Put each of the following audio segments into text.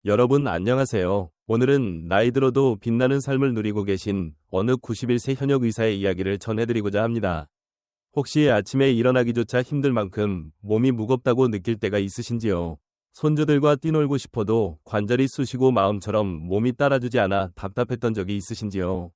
여러분 안녕하세요. 오늘은 나이 들어도 빛나는 삶을 누리고 계신 어느 91세 현역 의사의 이야기를 전해드리고자 합니다. 혹시 아침에 일어나기조차 힘들 만큼 몸이 무겁다고 느낄 때가 있으신지요? 손주들과 뛰놀고 싶어도 관절이 쑤시고 마음처럼 몸이 따라주지 않아 답답했던 적이 있으신지요?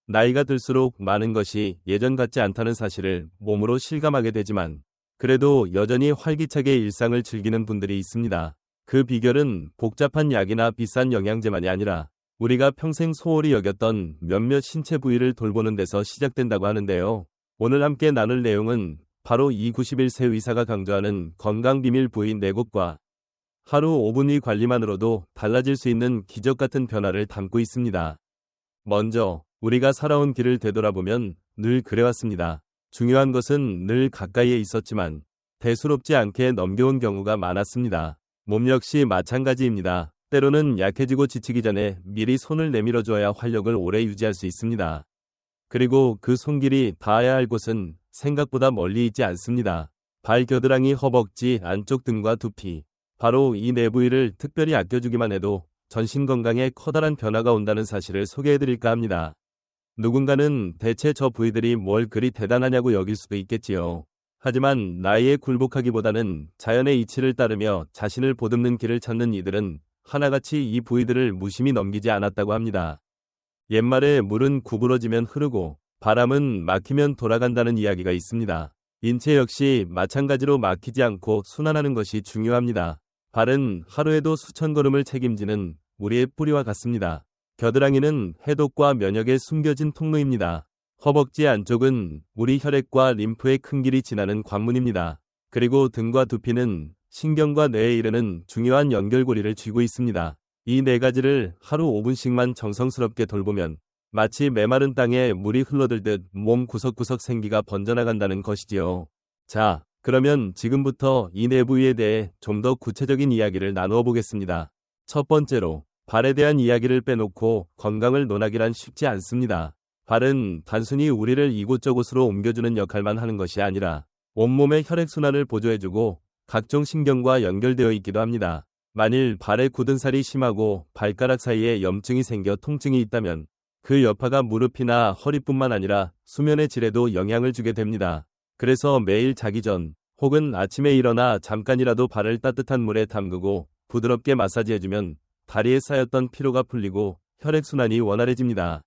나이가 들수록 많은 것이 예전 같지 않다는 사실을 몸으로 실감하게 되지만 그래도 여전히 활기차게 일상을 즐기는 분들이 있습니다. 그 비결은 복잡한 약이나 비싼 영양제만이 아니라 우리가 평생 소홀히 여겼던 몇몇 신체 부위를 돌보는 데서 시작된다고 하는데요. 오늘 함께 나눌 내용은 바로 이 91세 의사가 강조하는 건강 비밀 부위 4곳과 하루 5분 의 관리만으로도 달라질 수 있는 기적 같은 변화를 담고 있습니다. 먼저 우리가 살아온 길을 되돌아보면 늘 그래왔습니다. 중요한 것은 늘 가까이에 있었지만 대수롭지 않게 넘겨온 경우가 많았습니다. 몸 역시 마찬가지입니다. 때로는 약해지고 지치기 전에 미리 손을 내밀어 줘야 활력을 오래 유지할 수 있습니다. 그리고 그 손길이 닿아야 할 곳은 생각보다 멀리 있지 않습니다. 발 겨드랑이, 허벅지, 안쪽 등과 두피. 바로 이 네 부위를 특별히 아껴주기만 해도 전신 건강에 커다란 변화가 온다는 사실을 소개해드릴까 합니다. 누군가는 대체 저 부위들이 뭘 그리 대단하냐고 여길 수도 있겠지요. 하지만 나이에 굴복하기보다는 자연의 이치를 따르며 자신을 보듬는 길을 찾는 이들은 하나같이 이 부위들을 무심히 넘기지 않았다고 합니다. 옛말에 물은 구부러지면 흐르고 바람은 막히면 돌아간다는 이야기가 있습니다. 인체 역시 마찬가지로 막히지 않고 순환하는 것이 중요합니다. 발은 하루에도 수천 걸음을 책임지는 우리의 뿌리와 같습니다. 겨드랑이는 해독과 면역의 숨겨진 통로입니다. 허벅지 안쪽은 우리 혈액과 림프의 큰 길이 지나는 관문입니다. 그리고 등과 두피는 신경과 뇌에 이르는 중요한 연결고리를 쥐고 있습니다. 이 네 가지를 하루 5분씩만 정성스럽게 돌보면 마치 메마른 땅에 물이 흘러들듯 몸 구석구석 생기가 번져나간다는 것이지요. 자, 그러면 지금부터 이 네 부위에 대해 좀 더 구체적인 이야기를 나누어 보겠습니다. 첫 번째로, 발에 대한 이야기를 빼놓고 건강을 논하기란 쉽지 않습니다. 발은 단순히 우리를 이곳저곳으로 옮겨주는 역할만 하는 것이 아니라 온몸의 혈액순환을 보조해주고 각종 신경과 연결되어 있기도 합니다. 만일 발에 굳은 살이 심하고 발가락 사이에 염증이 생겨 통증이 있다면 그 여파가 무릎이나 허리뿐만 아니라 수면의 질에도 영향을 주게 됩니다. 그래서 매일 자기 전 혹은 아침에 일어나 잠깐이라도 발을 따뜻한 물에 담그고 부드럽게 마사지해주면 다리에 쌓였던 피로가 풀리고 혈액순환이 원활해집니다.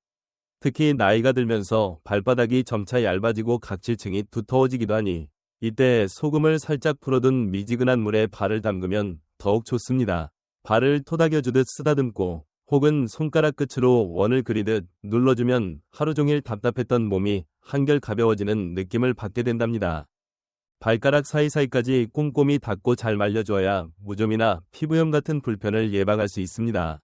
특히 나이가 들면서 발바닥이 점차 얇아지고 각질층이 두터워지기도 하니 이때 소금을 살짝 풀어둔 미지근한 물에 발을 담그면 더욱 좋습니다. 발을 토닥여주듯 쓰다듬고 혹은 손가락 끝으로 원을 그리듯 눌러주면 하루 종일 답답했던 몸이 한결 가벼워지는 느낌을 받게 된답니다. 발가락 사이사이까지 꼼꼼히 닦고 잘 말려줘야 무좀이나 피부염 같은 불편을 예방할 수 있습니다.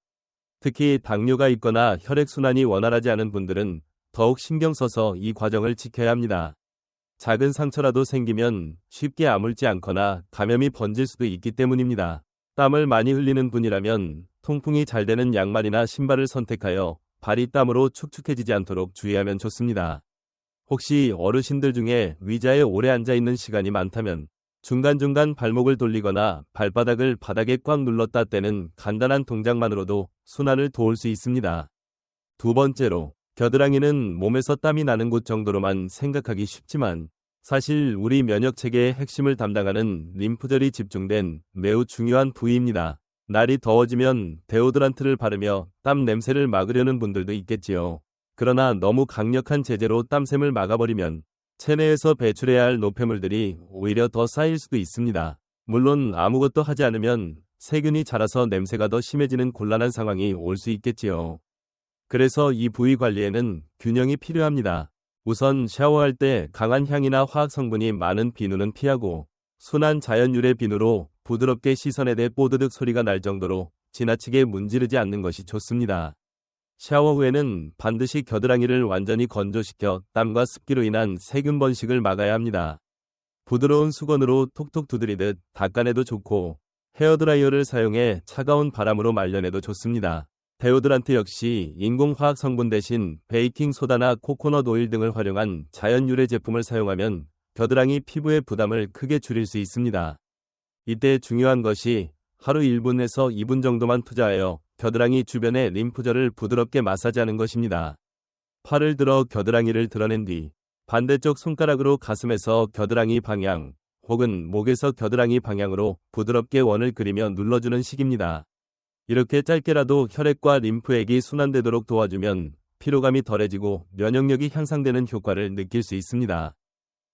특히 당뇨가 있거나 혈액순환이 원활하지 않은 분들은 더욱 신경 써서 이 과정을 지켜야 합니다. 작은 상처라도 생기면 쉽게 아물지 않거나 감염이 번질 수도 있기 때문입니다. 땀을 많이 흘리는 분이라면 통풍이 잘 되는 양말이나 신발을 선택하여 발이 땀으로 축축해지지 않도록 주의하면 좋습니다. 혹시 어르신들 중에 의자에 오래 앉아 있는 시간이 많다면 중간중간 발목을 돌리거나 발바닥을 바닥에 꽉 눌렀다 떼는 간단한 동작만으로도 순환을 도울 수 있습니다. 두 번째로, 겨드랑이는 몸에서 땀이 나는 곳 정도로만 생각하기 쉽지만 사실 우리 면역체계의 핵심을 담당하는 림프절이 집중된 매우 중요한 부위입니다. 날이 더워지면 데오드란트를 바르며 땀 냄새를 막으려는 분들도 있겠지요. 그러나 너무 강력한 제재로 땀샘을 막아버리면 체내에서 배출해야 할 노폐물들이 오히려 더 쌓일 수도 있습니다. 물론 아무것도 하지 않으면 세균이 자라서 냄새가 더 심해지는 곤란한 상황이 올 수 있겠지요. 그래서 이 부위 관리에는 균형이 필요합니다. 우선 샤워할 때 강한 향이나 화학 성분이 많은 비누는 피하고 순한 자연 유래 비누로 부드럽게 씻어내되 뽀드득 소리가 날 정도로 지나치게 문지르지 않는 것이 좋습니다. 샤워 후에는 반드시 겨드랑이를 완전히 건조시켜 땀과 습기로 인한 세균 번식을 막아야 합니다. 부드러운 수건으로 톡톡 두드리듯 닦아내도 좋고 헤어드라이어를 사용해 차가운 바람으로 말려내도 좋습니다. 데오드란트 역시 인공화학 성분 대신 베이킹소다나 코코넛 오일 등을 활용한 자연 유래 제품을 사용하면 겨드랑이 피부의 부담을 크게 줄일 수 있습니다. 이때 중요한 것이 하루 1분에서 2분 정도만 투자하여 겨드랑이 주변의 림프절을 부드럽게 마사지하는 것입니다. 팔을 들어 겨드랑이를 드러낸 뒤 반대쪽 손가락으로 가슴에서 겨드랑이 방향 혹은 목에서 겨드랑이 방향으로 부드럽게 원을 그리며 눌러주는 식입니다. 이렇게 짧게라도 혈액과 림프액이 순환되도록 도와주면 피로감이 덜해지고 면역력이 향상되는 효과를 느낄 수 있습니다.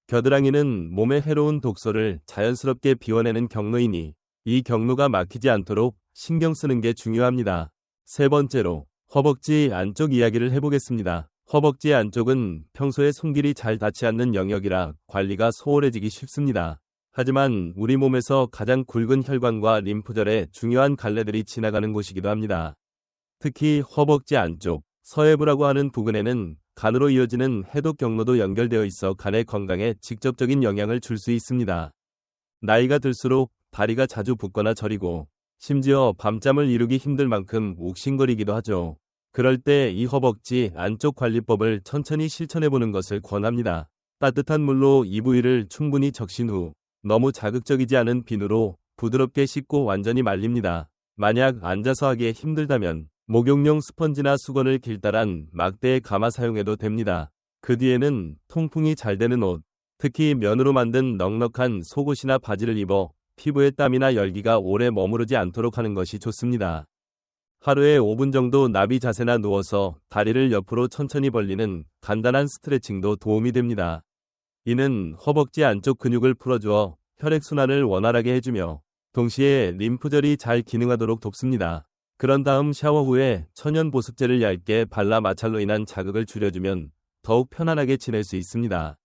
겨드랑이는 몸의 해로운 독소를 자연스럽게 비워내는 경로이니 이 경로가 막히지 않도록 신경 쓰는 게 중요합니다. 세 번째로 허벅지 안쪽 이야기를 해보겠습니다. 허벅지 안쪽은 평소에 손길이 잘 닿지 않는 영역이라 관리가 소홀해지기 쉽습니다. 하지만 우리 몸에서 가장 굵은 혈관과 림프절에 중요한 갈래들이 지나가는 곳이기도 합니다. 특히 허벅지 안쪽, 서해부라고 하는 부근에는 간으로 이어지는 해독 경로도 연결되어 있어 간의 건강에 직접적인 영향을 줄 수 있습니다. 나이가 들수록 다리가 자주 붓거나 저리고 심지어 밤잠을 이루기 힘들 만큼 욱신거리기도 하죠. 그럴 때 이 허벅지 안쪽 관리법을 천천히 실천해보는 것을 권합니다. 따뜻한 물로 이 부위를 충분히 적신 후 너무 자극적이지 않은 비누로 부드럽게 씻고 완전히 말립니다. 만약 앉아서 하기에 힘들다면 목욕용 스펀지나 수건을 길다란 막대에 감아 사용해도 됩니다. 그 뒤에는 통풍이 잘 되는 옷, 특히 면으로 만든 넉넉한 속옷이나 바지를 입어 피부에 땀이나 열기가 오래 머무르지 않도록 하는 것이 좋습니다. 하루에 5분 정도 나비 자세나 누워서 다리를 옆으로 천천히 벌리는 간단한 스트레칭도 도움이 됩니다. 이는 허벅지 안쪽 근육을 풀어주어 혈액순환을 원활하게 해주며 동시에 림프절이 잘 기능하도록 돕습니다. 그런 다음 샤워 후에 천연 보습제를 얇게 발라 마찰로 인한 자극을 줄여주면 더욱 편안하게 지낼 수 있습니다.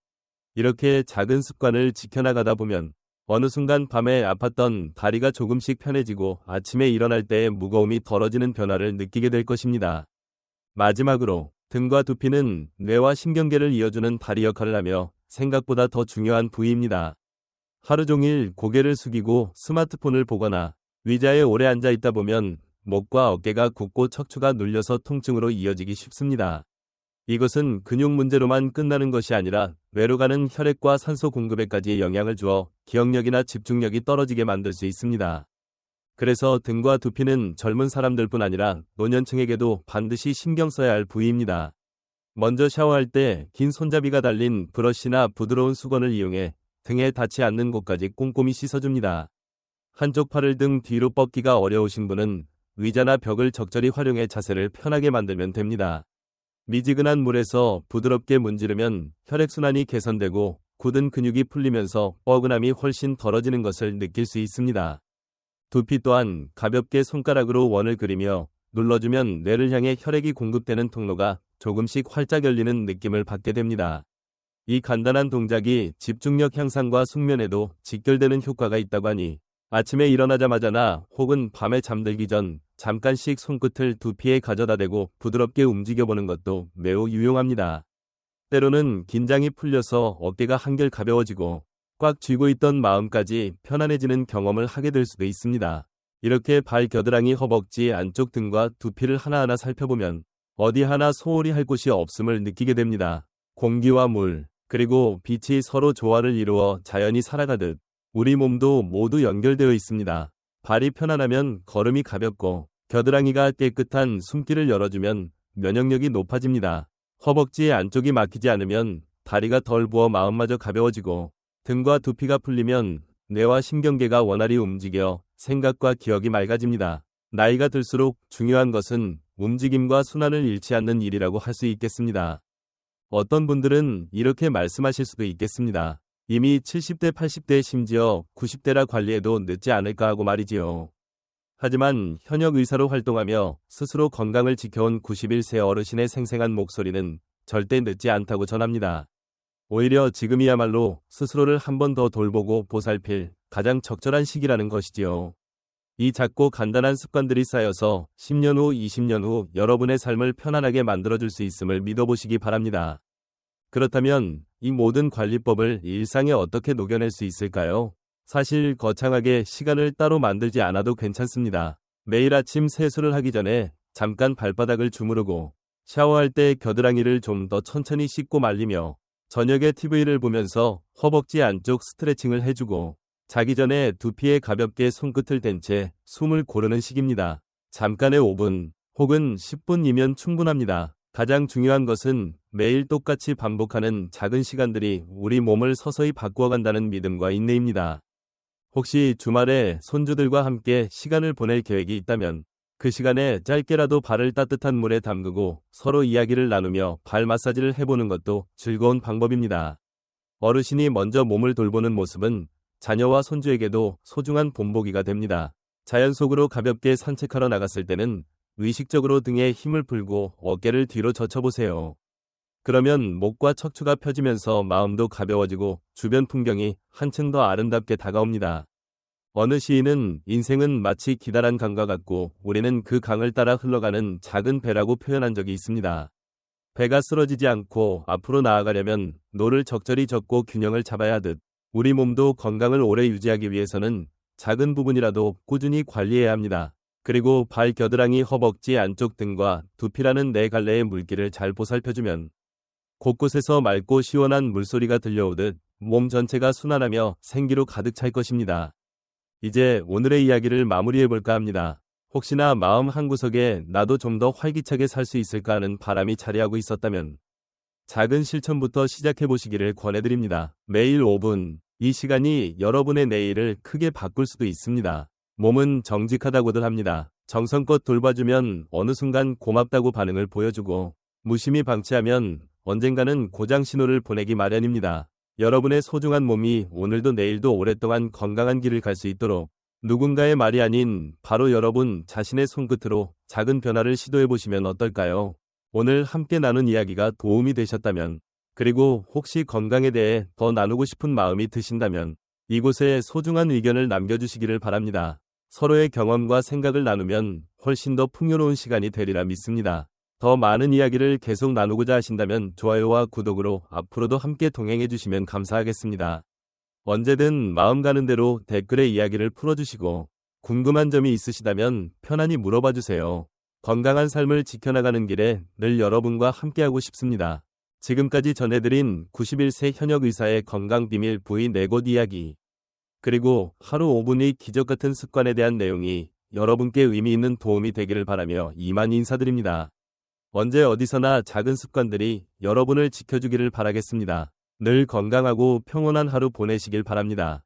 이렇게 작은 습관을 지켜나가다 보면 어느 순간 밤에 아팠던 다리가 조금씩 편해지고 아침에 일어날 때의 무거움이 덜어지는 변화를 느끼게 될 것입니다. 마지막으로 등과 두피는 뇌와 신경계를 이어주는 다리 역할을 하며 생각보다 더 중요한 부위입니다. 하루 종일 고개를 숙이고 스마트폰을 보거나 의자에 오래 앉아 있다 보면 목과 어깨가 굽고 척추가 눌려서 통증으로 이어지기 쉽습니다. 이것은 근육 문제로만 끝나는 것이 아니라 뇌로 가는 혈액과 산소 공급에까지 영향을 주어 기억력이나 집중력이 떨어지게 만들 수 있습니다. 그래서 등과 두피는 젊은 사람들뿐 아니라 노년층에게도 반드시 신경 써야 할 부위입니다. 먼저 샤워할 때 긴 손잡이가 달린 브러쉬나 부드러운 수건을 이용해 등에 닿지 않는 곳까지 꼼꼼히 씻어줍니다. 한쪽 팔을 등 뒤로 뻗기가 어려우신 분은 의자나 벽을 적절히 활용해 자세를 편하게 만들면 됩니다. 미지근한 물에서 부드럽게 문지르면 혈액순환이 개선되고 굳은 근육이 풀리면서 뻐근함이 훨씬 덜어지는 것을 느낄 수 있습니다. 두피 또한 가볍게 손가락으로 원을 그리며 눌러주면 뇌를 향해 혈액이 공급되는 통로가 조금씩 활짝 열리는 느낌을 받게 됩니다. 이 간단한 동작이 집중력 향상과 숙면에도 직결되는 효과가 있다고 하니 아침에 일어나자마자나 혹은 밤에 잠들기 전 잠깐씩 손끝을 두피에 가져다 대고 부드럽게 움직여보는 것도 매우 유용합니다. 때로는 긴장이 풀려서 어깨가 한결 가벼워지고 꽉 쥐고 있던 마음까지 편안해지는 경험을 하게 될 수도 있습니다. 이렇게 발 겨드랑이 허벅지 안쪽 등과 두피를 하나하나 살펴보면 어디 하나 소홀히 할 곳이 없음을 느끼게 됩니다. 공기와 물, 그리고 빛이 서로 조화를 이루어 자연이 살아가듯 우리 몸도 모두 연결되어 있습니다. 발이 편안하면 걸음이 가볍고 겨드랑이가 깨끗한 숨길을 열어주면 면역력이 높아집니다. 허벅지 안쪽이 막히지 않으면 다리가 덜 부어 마음마저 가벼워지고 등과 두피가 풀리면 뇌와 신경계가 원활히 움직여 생각과 기억이 맑아집니다. 나이가 들수록 중요한 것은 움직임과 순환을 잃지 않는 일이라고 할 수 있겠습니다. 어떤 분들은 이렇게 말씀하실 수도 있겠습니다. 이미 70대, 80대, 심지어 90대라 관리해도 늦지 않을까 하고 말이지요. 하지만 현역 의사로 활동하며 스스로 건강을 지켜온 91세 어르신의 생생한 목소리는 절대 늦지 않다고 전합니다. 오히려 지금이야말로 스스로를 한 번 더 돌보고 보살필 가장 적절한 시기라는 것이지요. 이 작고 간단한 습관들이 쌓여서 10년 후, 20년 후 여러분의 삶을 편안하게 만들어줄 수 있음을 믿어보시기 바랍니다. 그렇다면 이 모든 관리법을 일상에 어떻게 녹여낼 수 있을까요? 사실 거창하게 시간을 따로 만들지 않아도 괜찮습니다. 매일 아침 세수를 하기 전에 잠깐 발바닥을 주무르고 샤워할 때 겨드랑이를 좀 더 천천히 씻고 말리며 저녁에 TV를 보면서 허벅지 안쪽 스트레칭을 해주고 자기 전에 두피에 가볍게 손끝을 댄 채 숨을 고르는 식입니다. 잠깐의 5분 혹은 10분이면 충분합니다. 가장 중요한 것은 매일 똑같이 반복하는 작은 시간들이 우리 몸을 서서히 바꾸어간다는 믿음과 인내입니다. 혹시 주말에 손주들과 함께 시간을 보낼 계획이 있다면 그 시간에 짧게라도 발을 따뜻한 물에 담그고 서로 이야기를 나누며 발 마사지를 해보는 것도 즐거운 방법입니다. 어르신이 먼저 몸을 돌보는 모습은 자녀와 손주에게도 소중한 본보기가 됩니다. 자연 속으로 가볍게 산책하러 나갔을 때는 의식적으로 등에 힘을 풀고 어깨를 뒤로 젖혀보세요. 그러면 목과 척추가 펴지면서 마음도 가벼워지고 주변 풍경이 한층 더 아름답게 다가옵니다. 어느 시인은 인생은 마치 기다란 강과 같고 우리는 그 강을 따라 흘러가는 작은 배라고 표현한 적이 있습니다. 배가 쓰러지지 않고 앞으로 나아가려면 노를 적절히 젓고 균형을 잡아야 하듯 우리 몸도 건강을 오래 유지하기 위해서는 작은 부분이라도 꾸준히 관리해야 합니다. 그리고 발 겨드랑이, 허벅지 안쪽 등과 두피라는 네 갈래의 물기를 잘 보살펴주면 곳곳에서 맑고 시원한 물소리가 들려오듯 몸 전체가 순환하며 생기로 가득 찰 것입니다. 이제 오늘의 이야기를 마무리해볼까 합니다. 혹시나 마음 한구석에 나도 좀 더 활기차게 살 수 있을까 하는 바람이 자리하고 있었다면 작은 실천부터 시작해보시기를 권해드립니다. 매일 5분, 이 시간이 여러분의 내일을 크게 바꿀 수도 있습니다. 몸은 정직하다고들 합니다. 정성껏 돌봐주면 어느 순간 고맙다고 반응을 보여주고 무심히 방치하면 언젠가는 고장 신호를 보내기 마련입니다. 여러분의 소중한 몸이 오늘도 내일도 오랫동안 건강한 길을 갈 수 있도록 누군가의 말이 아닌 바로 여러분 자신의 손끝으로 작은 변화를 시도해보시면 어떨까요? 오늘 함께 나눈 이야기가 도움이 되셨다면, 그리고 혹시 건강에 대해 더 나누고 싶은 마음이 드신다면 이곳에 소중한 의견을 남겨주시기를 바랍니다. 서로의 경험과 생각을 나누면 훨씬 더 풍요로운 시간이 되리라 믿습니다. 더 많은 이야기를 계속 나누고자 하신다면 좋아요와 구독으로 앞으로도 함께 동행해 주시면 감사하겠습니다. 언제든 마음 가는 대로 댓글에 이야기를 풀어주시고 궁금한 점이 있으시다면 편안히 물어봐 주세요. 건강한 삶을 지켜나가는 길에 늘 여러분과 함께하고 싶습니다. 지금까지 전해드린 91세 현역 의사의 건강 비밀 부위 4곳 이야기, 그리고 하루 5분의 기적같은 습관에 대한 내용이 여러분께 의미 있는 도움이 되기를 바라며 이만 인사드립니다. 언제 어디서나 작은 습관들이 여러분을 지켜주기를 바라겠습니다. 늘 건강하고 평온한 하루 보내시길 바랍니다.